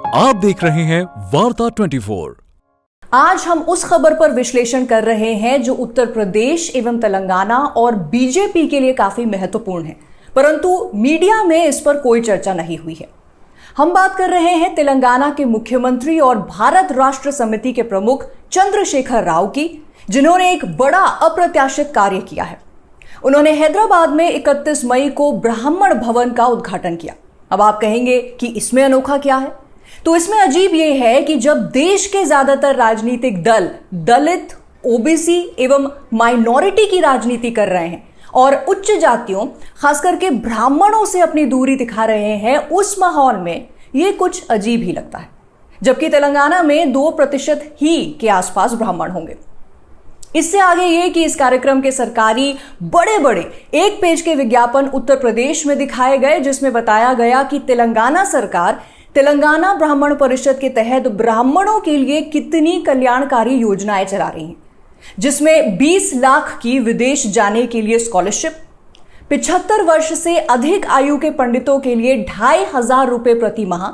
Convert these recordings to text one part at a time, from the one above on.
आप देख रहे हैं वार्ता 24। आज हम उस खबर पर विश्लेषण कर रहे हैं जो उत्तर प्रदेश एवं तेलंगाना और बीजेपी के लिए काफी महत्वपूर्ण है, परंतु मीडिया में इस पर कोई चर्चा नहीं हुई है। हम बात कर रहे हैं तेलंगाना के मुख्यमंत्री और भारत राष्ट्र समिति के प्रमुख चंद्रशेखर राव की, जिन्होंने एक बड़ा अप्रत्याशित कार्य किया है। उन्होंने हैदराबाद में 31 मई को ब्राह्मण भवन का उद्घाटन किया। अब आप कहेंगे कि इसमें अनोखा क्या है? तो इसमें अजीब यह है कि जब देश के ज्यादातर राजनीतिक दल दलित, ओबीसी एवं माइनॉरिटी की राजनीति कर रहे हैं और उच्च जातियों खास करके ब्राह्मणों से अपनी दूरी दिखा रहे हैं, उस माहौल में यह कुछ अजीब ही लगता है। जबकि तेलंगाना में 2% ही के आसपास ब्राह्मण होंगे। इससे आगे ये कि इस कार्यक्रम के सरकारी बड़े बड़े 1 पेज के विज्ञापन उत्तर प्रदेश में दिखाए गए, जिसमें बताया गया कि तेलंगाना सरकार तेलंगाना ब्राह्मण परिषद के तहत ब्राह्मणों के लिए कितनी कल्याणकारी योजनाएं चला रही हैं, जिसमें 20 लाख की विदेश जाने के लिए स्कॉलरशिप, 75 वर्ष से अधिक आयु के पंडितों के लिए 2500 रुपए प्रति माह,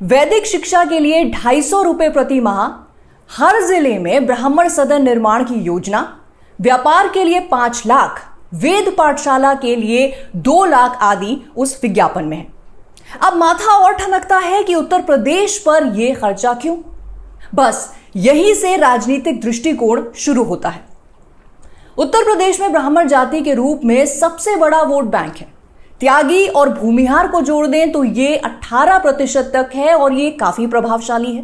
वैदिक शिक्षा के लिए 250 रुपए प्रति माह, हर जिले में ब्राह्मण सदन निर्माण की योजना, व्यापार के लिए 5 लाख, वेद पाठशाला के लिए 2 लाख आदि उस विज्ञापन में है। अब माथा और ठनकता है कि उत्तर प्रदेश पर यह खर्चा क्यों? बस यहीं से राजनीतिक दृष्टिकोण शुरू होता है। उत्तर प्रदेश में ब्राह्मण जाति के रूप में सबसे बड़ा वोट बैंक है। त्यागी और भूमिहार को जोड़ दें तो ये 18% तक है और ये काफी प्रभावशाली है।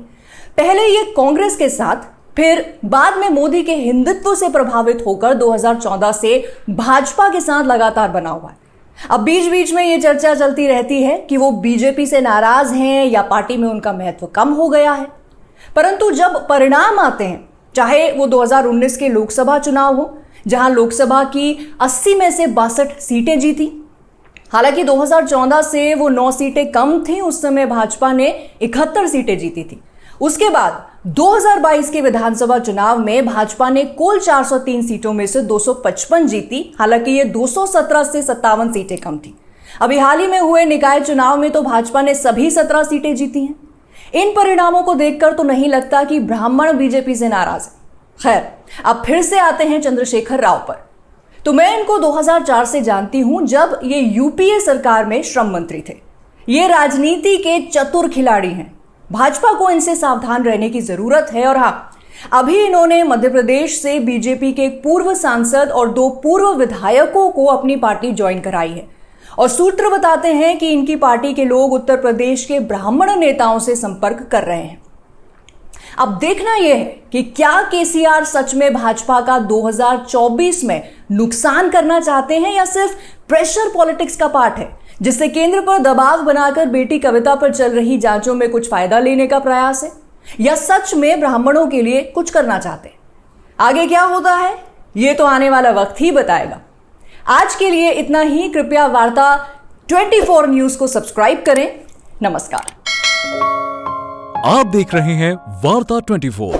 पहले ये कांग्रेस के साथ, फिर बाद में मोदी के हिंदुत्व से प्रभावित होकर 2014 से भाजपा के साथ लगातार बना हुआ है। अब बीच बीच में ये चर्चा चलती रहती है कि वो बीजेपी से नाराज हैं या पार्टी में उनका महत्व कम हो गया है, परंतु जब परिणाम आते हैं, चाहे वो 2019 के लोकसभा चुनाव हो, जहां लोकसभा की 80 में से 62 सीटें जीती। हालांकि 2014 से वो 9 सीटें कम थी, उस समय भाजपा ने 71 सीटें जीती थी। उसके बाद 2022 के विधानसभा चुनाव में भाजपा ने कुल 403 सीटों में से 255 जीती। हालांकि ये 217 से 57 सीटें कम थी। अभी हाल ही में हुए निकाय चुनाव में तो भाजपा ने सभी 17 सीटें जीती हैं। इन परिणामों को देखकर तो नहीं लगता कि ब्राह्मण बीजेपी से नाराज है। खैर, अब फिर से आते हैं चंद्रशेखर राव पर। तो मैं इनको 2004 से जानती हूं, जब ये यूपीए सरकार में श्रम मंत्री थे। ये राजनीति के चतुर खिलाड़ी हैं। भाजपा को इनसे सावधान रहने की जरूरत है। और हां, अभी इन्होंने मध्य प्रदेश से बीजेपी के एक पूर्व सांसद और 2 पूर्व विधायकों को अपनी पार्टी ज्वाइन कराई है। और सूत्र बताते हैं कि इनकी पार्टी के लोग उत्तर प्रदेश के ब्राह्मण नेताओं से संपर्क कर रहे हैं। अब देखना यह है कि क्या केसीआर सच में भाजपा का 2024 में नुकसान करना चाहते हैं या सिर्फ प्रेशर पॉलिटिक्स का पार्ट है, जिससे केंद्र पर दबाव बनाकर बेटी कविता पर चल रही जांचों में कुछ फायदा लेने का प्रयास है, या सच में ब्राह्मणों के लिए कुछ करना चाहते हैं। आगे क्या होता है ये तो आने वाला वक्त ही बताएगा। आज के लिए इतना ही। कृपया वार्ता 24 न्यूज को सब्सक्राइब करें। नमस्कार। आप देख रहे हैं वार्ता 24।